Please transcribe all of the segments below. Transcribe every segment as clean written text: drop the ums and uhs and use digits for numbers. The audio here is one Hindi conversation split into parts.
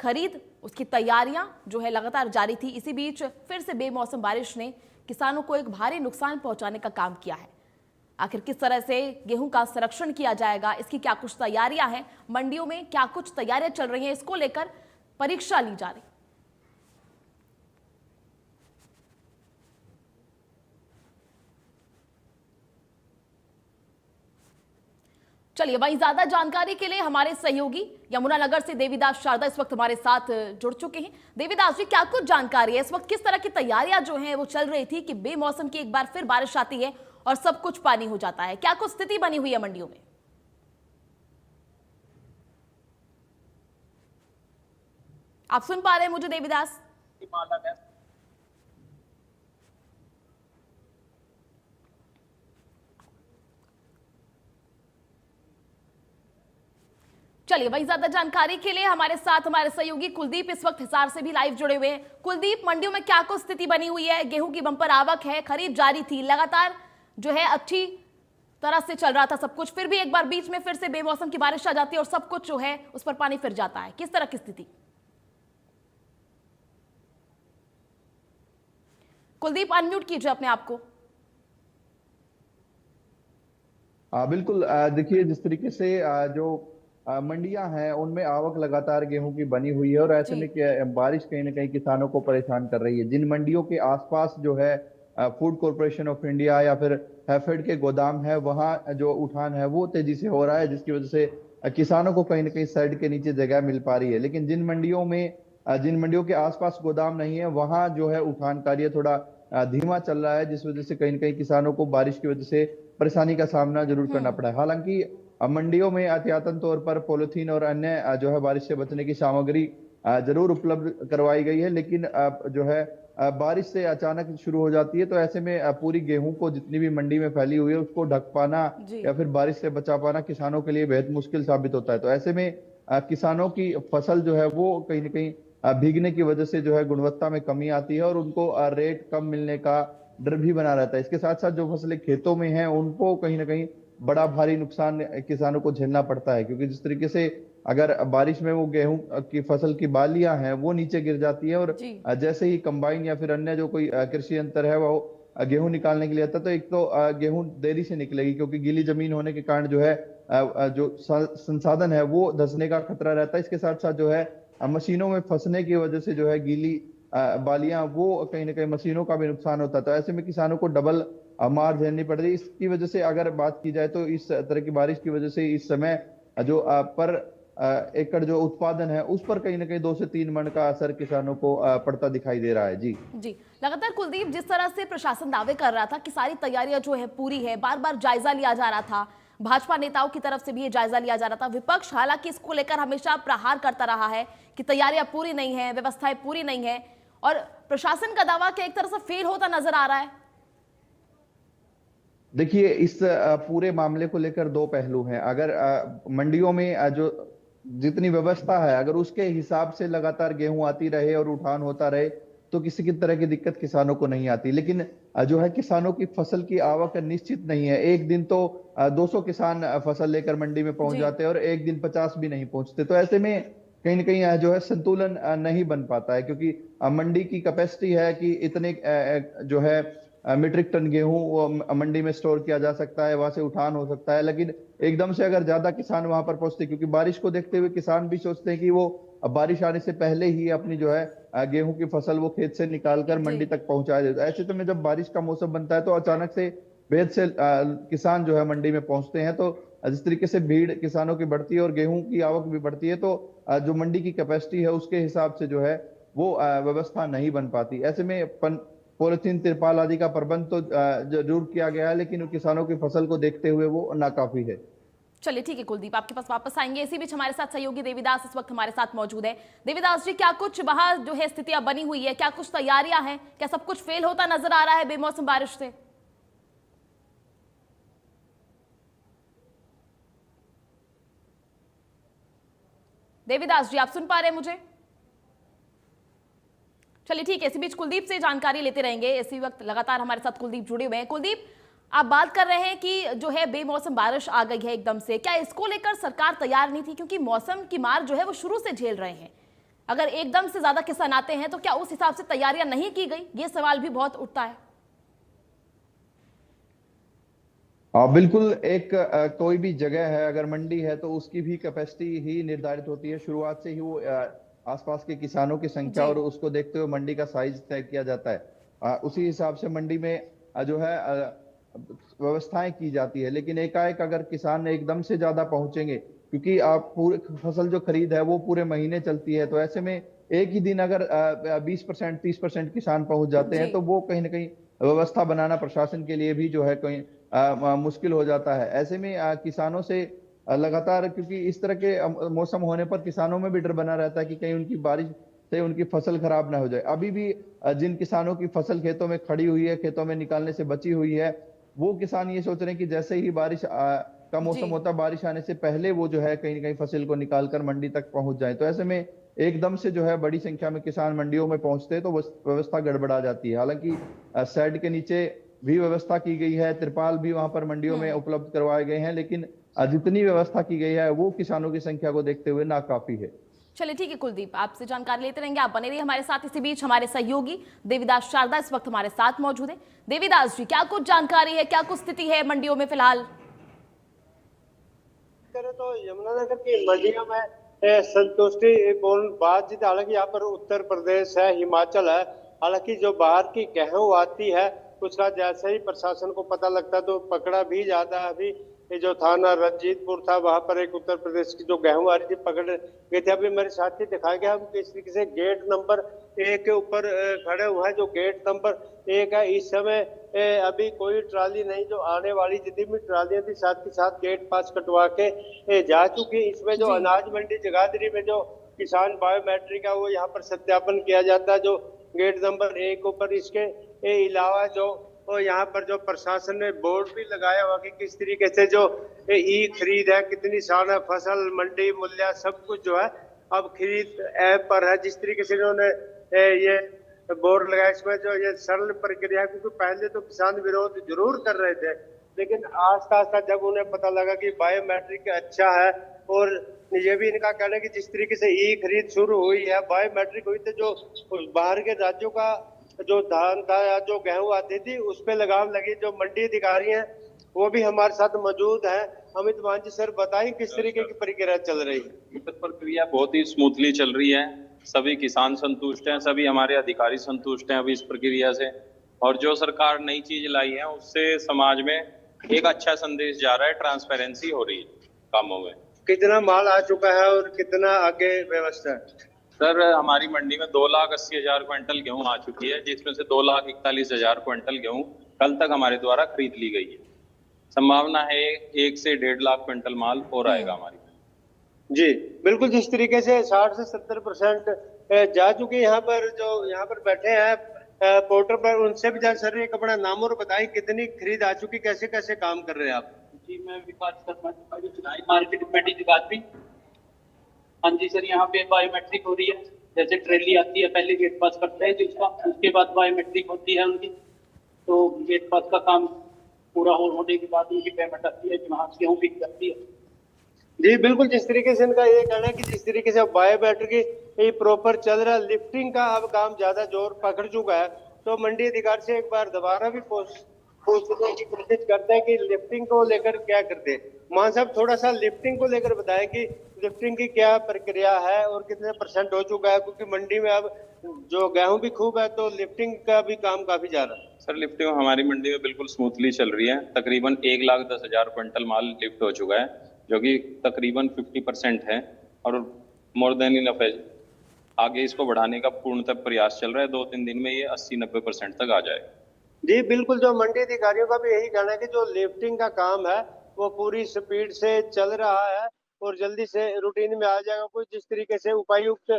खरीद, उसकी तैयारियां जो है लगातार जारी थी। इसी बीच फिर से बेमौसम बारिश ने किसानों को एक भारी नुकसान पहुंचाने का काम किया है। आखिर किस तरह से गेहूं का संरक्षण किया जाएगा, इसकी क्या कुछ तैयारियां हैं, मंडियों में क्या कुछ तैयारियां चल रही हैं, इसको लेकर परीक्षा ली जा रही। चलिए, वहीं ज्यादा जानकारी के लिए हमारे सहयोगी यमुनानगर से देवीदास शारदा इस वक्त हमारे साथ जुड़ चुके हैं। देवीदास जी, क्या कुछ जानकारी है, इस वक्त किस तरह की तैयारियां जो हैं वो चल रही थी कि बेमौसम की एक बार फिर बारिश आती है और सब कुछ पानी हो जाता है? क्या कुछ स्थिति बनी हुई है मंडियों में? आप सुन पा रहे हैं मुझे देवीदास? चलिए, वही ज्यादा जानकारी के लिए हमारे साथ हमारे सहयोगी कुलदीप इस वक्त हिसार से भी लाइव जुड़े हुए हैं। कुलदीप, मंडियों में क्या कुछ स्थिति बनी हुई है? गेहूं की बंपर आवक है, खरीद जारी थी, लगातार जो है अच्छी तरह से चल रहा था सब कुछ, फिर भी एक बार बीच में फिर से बेमौसम की बारिश आ जाती है और सब कुछ जो है उस पर पानी फिर जाता है। किस तरह की स्थिति? कुलदीप, अनम्यूट कीजिए अपने आप को। बिल्कुल। देखिए, जिस तरीके से जो मंडियां हैं उनमें आवक लगातार गेहूं की बनी हुई है और ऐसे में बारिश कहीं ना कहीं किसानों को परेशान कर रही है। जिन मंडियों के आसपास जो है फूड कॉरपोरेशन ऑफ इंडिया या फिर हैफेड के गोदाम है, वहां जो उठान है वो तेजी से हो रहा है, जिसकी वजह से किसानों को कहीं ना कहीं शेड के नीचे जगह मिल पा रही है। लेकिन जिन मंडियों के आसपास गोदाम नहीं है, वहां जो है उठान कार्य थोड़ा धीमा चल रहा है, जिस वजह से कहीं ना कहीं किसानों को बारिश की वजह से परेशानी का सामना जरूर करना पड़ा है। हालांकि मंडियों में एहतियातन तौर पर पॉलिथीन और अन्य जो है बारिश से बचने की सामग्री जरूर उपलब्ध करवाई गई है, लेकिन जो है बारिश से अचानक शुरू हो जाती है, तो ऐसे में पूरी गेहूं को जितनी भी मंडी में फैली हुई है उसको ढक पाना या फिर बारिश से बचा पाना किसानों के लिए बेहद मुश्किल साबित होता है। तो ऐसे में किसानों की फसल जो है वो कहीं ना कहीं भीगने की वजह से जो है गुणवत्ता में कमी आती है और उनको रेट कम मिलने का डर भी बना रहता है। इसके साथ साथ जो फसलें खेतों में हैं उनको कहीं ना कहीं बड़ा भारी नुकसान किसानों को झेलना पड़ता है, क्योंकि जिस तरीके से अगर बारिश में वो गेहूं की फसल की बालियां हैं वो नीचे गिर जाती है और जैसे ही कंबाइन या फिर अन्य जो कोई कृषि यंत्र है वो गेहूं निकालने के लिए आता है, तो एक तो गेहूं देरी से निकलेगी क्योंकि गीली जमीन होने के कारण जो है जो संसाधन है वो धंसने का खतरा रहता है। इसके साथ साथ जो है मशीनों में फंसने की वजह से जो है गीली बालियां वो कहीं ना कहीं मशीनों का भी नुकसान होता है। तो ऐसे में किसानों को डबल मार झेलनी पड़ रही है। इसकी वजह से अगर बात की जाए तो इस तरह की बारिश की वजह से इस समय जो पर एकड़ जो उत्पादन है उस पर कहीं ना कहीं 2 से 3 मन का असर किसानों को पड़ता दिखाई दे रहा है। जी जी, लगातार कुलदीप, जिस तरह से प्रशासन दावे कर रहा था कि सारी तैयारियां जो है पूरी है, बार बार जायजा लिया जा रहा था, भाजपा नेताओं की तरफ से भी ये जायजा लिया जा रहा था, विपक्ष हालांकि इसको लेकर हमेशा प्रहार करता रहा है कि तैयारियां पूरी नहीं है, व्यवस्थाएं पूरी नहीं है, और प्रशासन का दावा कि एक तरह से फेल होता नजर आ रहा है। देखिए, इस पूरे मामले को लेकर 2 पहलू हैं। अगर मंडियों में जो जितनी व्यवस्था है अगर उसके हिसाब से लगातार गेहूं आती रहे और उठान होता रहे तो किसी की तरह की दिक्कत किसानों को नहीं आती। लेकिन जो है किसानों की फसल की आवक निश्चित नहीं है। एक दिन तो 200 किसान फसल लेकर मंडी में पहुंच जाते हैं और एक दिन 50 भी नहीं पहुंचते। तो ऐसे में कहीं ना कहीं जो है संतुलन नहीं बन पाता है, क्योंकि मंडी की कैपेसिटी है कि इतने जो है मीट्रिक टन गेहूं वो मंडी में स्टोर किया जा सकता है, वहां से उठान हो सकता है। लेकिन एकदम से अगर ज्यादा किसान वहां पर पहुंचते, क्योंकि बारिश को देखते हुए किसान भी सोचते हैं कि वो बारिश आने से पहले ही अपनी जो है गेहूं की फसल वो खेत से निकालकर मंडी तक पहुंचा देते। ऐसे तो में जब बारिश का मौसम बनता है तो अचानक से बेहद से किसान जो है मंडी में पहुंचते हैं, तो जिस तरीके से भीड़ किसानों की बढ़ती है और गेहूं की आवक भी बढ़ती है, तो जो मंडी की कैपेसिटी है उसके हिसाब से जो है वो व्यवस्था नहीं बन पाती। ऐसे में पॉलिथीन, तिरपाल आदि का प्रबंध तो जरूर किया गया है, लेकिन किसानों की फसल को देखते हुए वो नाकाफी है। चलिए ठीक है कुलदीप, आपके पास वापस आएंगे। इसी बीच हमारे साथ सहयोगी देवीदास इस वक्त हमारे साथ मौजूद है। देवीदास जी, क्या कुछ वहां जो है स्थितियां बनी हुई है, क्या कुछ तैयारियां हैं, क्या सब कुछ फेल होता नजर आ रहा है बेमौसम बारिश से? देवीदास जी, आप सुन पा रहे हैं मुझे? चलिए ठीक है, इसी बीच कुलदीप से जानकारी लेते रहेंगे। इसी वक्त लगातार हमारे साथ कुलदीप जुड़े हुए हैं। कुलदीप, आप बात कर रहे हैं कि जो है बेमौसम बारिश आ गई है एकदम से, क्या इसको लेकर सरकार तैयार नहीं थी? क्योंकि मौसम की मार जो है वो शुरू से झेल रहे हैं, अगर एकदम से ज्यादा किसान आते हैं तो क्या उस हिसाब से तैयारियां नहीं की गई, ये सवाल भी बहुत उठता है। हाँ बिल्कुल, एक कोई भी जगह है, अगर मंडी है तो उसकी भी कैपेसिटी ही निर्धारित होती है। शुरुआत से ही वो आसपास के किसानों की संख्या जी और उसको देखते हुए मंडी का साइज तय किया जाता है। उसी हिसाब से मंडी में जो है व्यवस्थाएं की जाती है। लेकिन एकाएक अगर किसान एकदम से ज्यादा पहुंचेंगे, क्योंकि आप पूरे फसल जो खरीद है वो पूरे महीने चलती है, तो ऐसे में एक ही दिन अगर 20% 30% किसान पहुंच जाते जी हैं तो वो कहीं ना कहीं व्यवस्था बनाना प्रशासन के लिए भी जो है कहीं मुश्किल हो जाता है। ऐसे में किसानों से लगातार, क्योंकि इस तरह के मौसम होने पर किसानों में भी डर बना रहता है कि कहीं उनकी बारिश से उनकी फसल खराब ना हो जाए। अभी भी जिन किसानों की फसल खेतों में खड़ी हुई है, खेतों में निकालने से बची हुई है, वो किसान ये सोच रहे हैं कि जैसे ही बारिश का जी मौसम होता है, बारिश आने से पहले वो जो है कहीं ना कहीं फसल को निकाल कर मंडी तक पहुंच जाए। तो ऐसे में एकदम से जो है बड़ी संख्या में किसान मंडियों में पहुंचते हैं तो व्यवस्था गड़बड़ा जाती है। हालांकि शेड के नीचे भी व्यवस्था की गई है, तिरपाल भी वहां पर मंडियों में उपलब्ध करवाए गए हैं, लेकिन जितनी व्यवस्था की गई है वो किसानों की संख्या को देखते हुए नाकाफी है। चलिए ठीक है कुलदीप, आपसे जानकारी लेते रहेंगे, आप बने रहिए हमारे साथ। इसी बीच हमारे सहयोगी देवीदास शारदा इस वक्त हमारे साथ मौजूद है। देवीदास जी, क्या कुछ जानकारी है, क्या कुछ स्थिति है मंडियों में फिलहाल? करें तो यमुनानगर की मंडियों में संतुष्टि पूर्ण बातचीत। हालांकि यहाँ पर उत्तर प्रदेश है, हिमाचल है। हालांकि जो बाहर की गेहूं आती है उसका जैसे ही प्रशासन को पता लगता है तो पकड़ा भी जाता है। अभी ये जो थाना रंजीतपुर था वहां पर एक उत्तर प्रदेश की जो गेहूं आ रही थी पकड़ गए थे। अभी मेरे साथी दिखाया गया, हम किस तरीके से गेट नंबर 1 के ऊपर खड़े हुए हैं। जो गेट नंबर 1 है, इस समय अभी कोई ट्राली नहीं, जो आने वाली जितनी भी ट्रालियां थी साथ के साथ गेट पास कटवा के जा चुकी। इसमें जो जी अनाज मंडी जगाधरी में जो किसान बायोमेट्रिक है वो यहाँ पर सत्यापन किया जाता है, जो गेट नंबर 1 के ऊपर। इसके अलावा जो और यहाँ पर जो प्रशासन ने बोर्ड भी लगाया हुआ कि किस तरीके से जो ई खरीद है, कितनी सान है, फसल मंडी मूल्य सब कुछ जो है अब खरीद ऐप पर है। जिस तरीके से इन्होंने ये बोर्ड लगाया, इसमें जो ये सरल प्रक्रिया है, क्योंकि पहले तो किसान विरोध जरूर कर रहे थे, लेकिन आस्ता आस्ता जब उन्हें पता लगा कि बायोमेट्रिक अच्छा है, और ये भी इनका कहना है कि जिस तरीके से ई खरीद शुरू हुई है, बायोमेट्रिक हुई, तो जो बाहर के राज्यों का जो धान था या जो गेहूं आती थी उस पे लगाम लगी। जो मंडी अधिकारी हैं वो भी हमारे साथ मौजूद है। अमित मांझी सर, बताएं किस तरीके की प्रक्रिया चल रही है? प्रक्रिया बहुत ही स्मूथली चल रही है। सभी किसान संतुष्ट हैं, सभी हमारे अधिकारी संतुष्ट हैं अभी इस प्रक्रिया से। और जो सरकार नई चीज लाई है उससे समाज में एक अच्छा संदेश जा रहा है, ट्रांसपेरेंसी हो रही है कामों में। कितना माल आ चुका है और कितना आगे व्यवस्था है? सर, हमारी मंडी में 2,80,000 क्विंटल गेहूं आ चुकी है, जिसमें से 2,41,000 क्विंटल गेहूं कल तक हमारे द्वारा खरीद ली गई है। संभावना है 1 से 1.5 लाख क्विंटल माल और आएगा हमारी। जी बिल्कुल, जिस तरीके से 60 से 70% जा चुके यहाँ पर, जो यहाँ पर बैठे हैं पोर्टल पर, उनसे भी जान सर एक अपना नाम और बताएं, कितनी खरीद आ चुकी, कैसे कैसे काम कर रहे हैं आप? जी, मैं विकास शर्मा, मार्केट कमेटी जगाधरी। हाँ जी सर, यहाँ पे बायोमेट्रिक हो रही है। जैसे ट्रेली आती है पहले गेट पास करते हैं जिसका, उसके बाद बायोमेट्रिक होती है उनकी, तो गेट पास का काम पूरा होने के बाद उनकी पेमेंट आती है, वहाँ से गेहूँ बिक जाती है। जी बिल्कुल, जिस तरीके से इनका ये कहना है कि जिस तरीके से बायोमेट्रिक प्रॉपर चल रहा है, लिफ्टिंग का अब काम ज्यादा जोर पकड़ चुका है, तो मंडी अधिकारी से एक बार दोबारा भी पूछने की कोशिश करते हैं कि लिफ्टिंग को लेकर क्या करते हैं। मान साहब, थोड़ा सा लिफ्टिंग को लेकर बताएं कि लिफ्टिंग की क्या प्रक्रिया है और कितने % हो चुका है, क्योंकि मंडी में अब जो गेहूं भी खूब है तो लिफ्टिंग का भी काम काफी ज्यादा है। सर, लिफ्टिंग हमारी मंडी में बिल्कुल स्मूथली चल रही है। तकरीबन 1,10,000 क्विंटल माल लिफ्ट हो चुका है, जो कि तकरीबन 50% है और मोर देन इनफ है। आगे इसको बढ़ाने का पूर्णतः प्रयास चल रहा है। 2-3 दिन में ये 80-90% तक आ जाएगा। जी बिल्कुल, जो मंडी अधिकारियों का भी यही कहना है कि जो लिफ्टिंग का काम है वो पूरी स्पीड से चल रहा है और जल्दी से रूटीन में आ जाएगा। कुछ जिस तरीके से उपायुक्त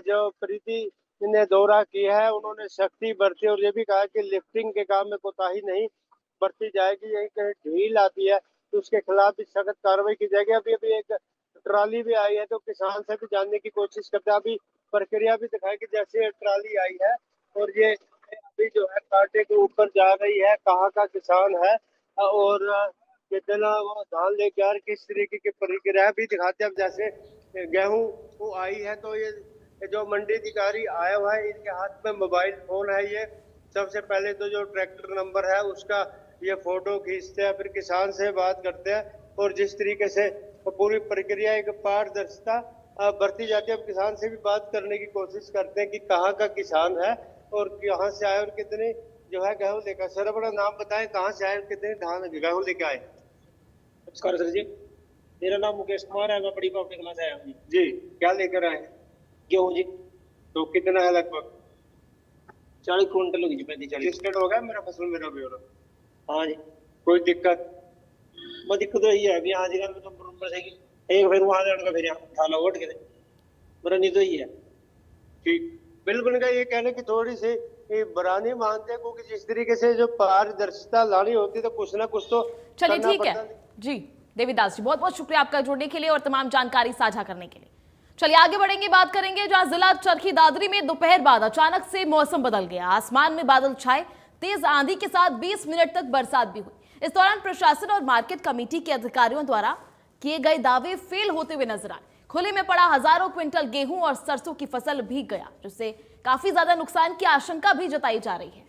जो प्रीति ने दौरा किया है, उन्होंने सख्ती बरती और ये भी कहा कि लिफ्टिंग के काम में कोताही नहीं बरती जाएगी। यही कहीं ढील आती है तो उसके खिलाफ भी सख्त कार्रवाई की जाएगी। अभी अभी एक ट्राली भी आई है, तो किसान से भी जानने की कोशिश करते हैं। अभी प्रक्रिया भी दिखाई कि जैसे ट्राली आई है और ये अभी जो है कांटे के ऊपर जा रही है, कहाँ का किसान है और कितना वो धान लेके आ रहे, किस तरीके की प्रक्रिया भी दिखाते हैं। अब जैसे गेहूं वो आई है तो ये ये जो मंडी अधिकारी आया हुआ है, इनके हाथ में मोबाइल फोन है। ये सबसे पहले तो जो ट्रैक्टर नंबर है उसका ये फोटो खींचते हैं, फिर किसान से बात करते हैं, और जिस तरीके से पूरी प्रक्रिया एक पारदर्शिता बरती जाती है। अब किसान से भी बात करने की कोशिश करते हैं कि कहाँ का किसान है और कहाँ से आए और कितने जो है गेहूँ लेकर। सर अपना नाम बताएं, कहाँ से आए और कितने धान गेहूँ लेके आए? नमस्कार सर जी, मेरा नाम मुकेश कुमार है, मैं बड़ी पावटी कला से आया हूँ जी, क्या लेकर आए हैं? गेहूँ जी। तो कितना है लगभग? 40 क्विंटल होगी जी, 35-40। रजिस्टर्ड हो गया मेरा फसल मेरा ब्यौरा? हाँ जी, कोई दिक्कत? मैं दिक्कत तो यही है अभी यहाँ जिला में तो बराबर से एक फिर वहाँ जाने का फिर यहाँ थाना उठ के मेरा नहीं तो यही है। ठीक, बिल्कुल का ये कहने की थोड़ी सी बरानी मानते हैं, क्योंकि जिस तरीके से जो पारदर्शिता लानी होती है तो कुछ ना कुछ तो चलिए करना ठीक पड़ता है जी। देवीदास जी, बहुत बहुत शुक्रिया आपका जुड़ने के लिए और तमाम जानकारी साझा करने के लिए। चलिए आगे बढ़ेंगे, बात करेंगे जहां जिला चरखी दादरी में दोपहर बाद अचानक से मौसम बदल गया। आसमान में बादल छाए, तेज आंधी के साथ 20 मिनट तक बरसात भी हुई। इस दौरान प्रशासन और मार्केट कमेटी के अधिकारियों द्वारा किए गए दावे फेल होते हुए नजर आए। खुले में पड़ा हजारों क्विंटल गेहूं और सरसों की फसल भीग गया, जिससे काफी ज्यादा नुकसान की आशंका भी जताई जा रही है।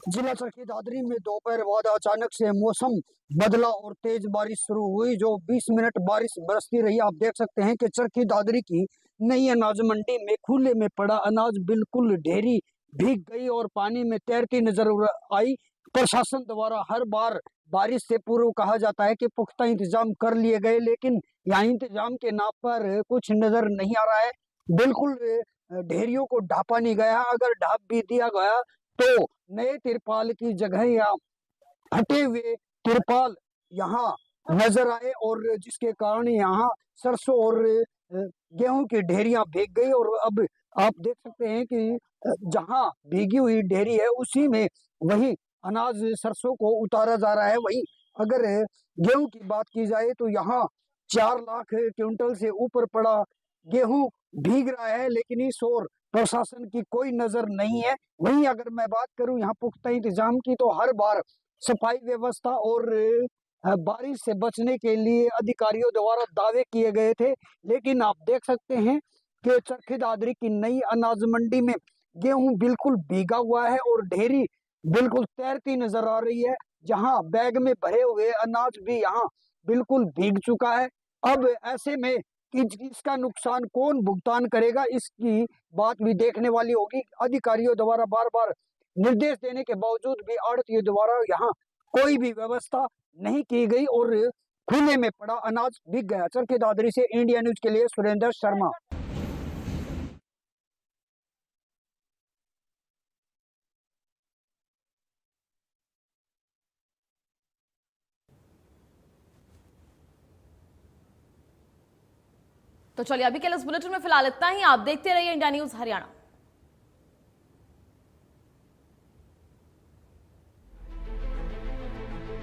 जिला चरखी दादरी में दोपहर बाद अचानक से मौसम बदला और तेज बारिश शुरू हुई, जो 20 मिनट बारिश बरसती रही। आप देख सकते हैं कि चरखी दादरी की नई अनाज मंडी में खुले में पड़ा अनाज बिल्कुल ढेरी भीग गई और पानी में तैरती नजर आई। प्रशासन द्वारा हर बार बारिश से पूर्व कहा जाता है कि पुख्ता इंतजाम कर लिए गए, लेकिन यहाँ इंतजाम के नाम पर कुछ नजर नहीं आ रहा है। बिल्कुल ढेरियों को ढापा नहीं गया। अगर ढाप भी दिया गया तो नए तिरपाल की जगह या हटे हुए तिरपाल यहाँ नजर आए, और जिसके कारण यहाँ सरसों और गेहूं की ढेरियां भीग गई। और अब आप देख सकते हैं कि जहाँ भीगी हुई ढेरी है उसी में वही अनाज सरसों को उतारा जा रहा है। वही अगर गेहूं की बात की जाए तो यहाँ 4 लाख क्विंटल से ऊपर पड़ा गेहूं भीग रहा है, लेकिन इस ओर प्रशासन की कोई नजर नहीं है। वहीं अगर मैं बात करूं यहाँ पुख्ता इंतजाम की, तो हर बार सफाई व्यवस्था और बारिश से बचने के लिए अधिकारियों द्वारा दावे किए गए थे, लेकिन आप देख सकते हैं कि चरखी दादरी की नई अनाज मंडी में गेहूं बिल्कुल भीगा हुआ है और ढेरी बिल्कुल तैरती नजर आ रही है। जहां बैग में भरे हुए अनाज भी यहाँ बिल्कुल भीग चुका है। अब ऐसे में इसका नुकसान कौन भुगतान करेगा, इसकी बात भी देखने वाली होगी। अधिकारियों द्वारा बार बार निर्देश देने के बावजूद भी आड़तियों द्वारा यहाँ कोई भी व्यवस्था नहीं की गई और खुले में पड़ा अनाज बिक गया। चरखी दादरी से इंडिया न्यूज के लिए सुरेंद्र शर्मा। तो चलिए अभी के लिए इस बुलेटिन में फिलहाल इतना ही। आप देखते रहिए इंडिया न्यूज हरियाणा।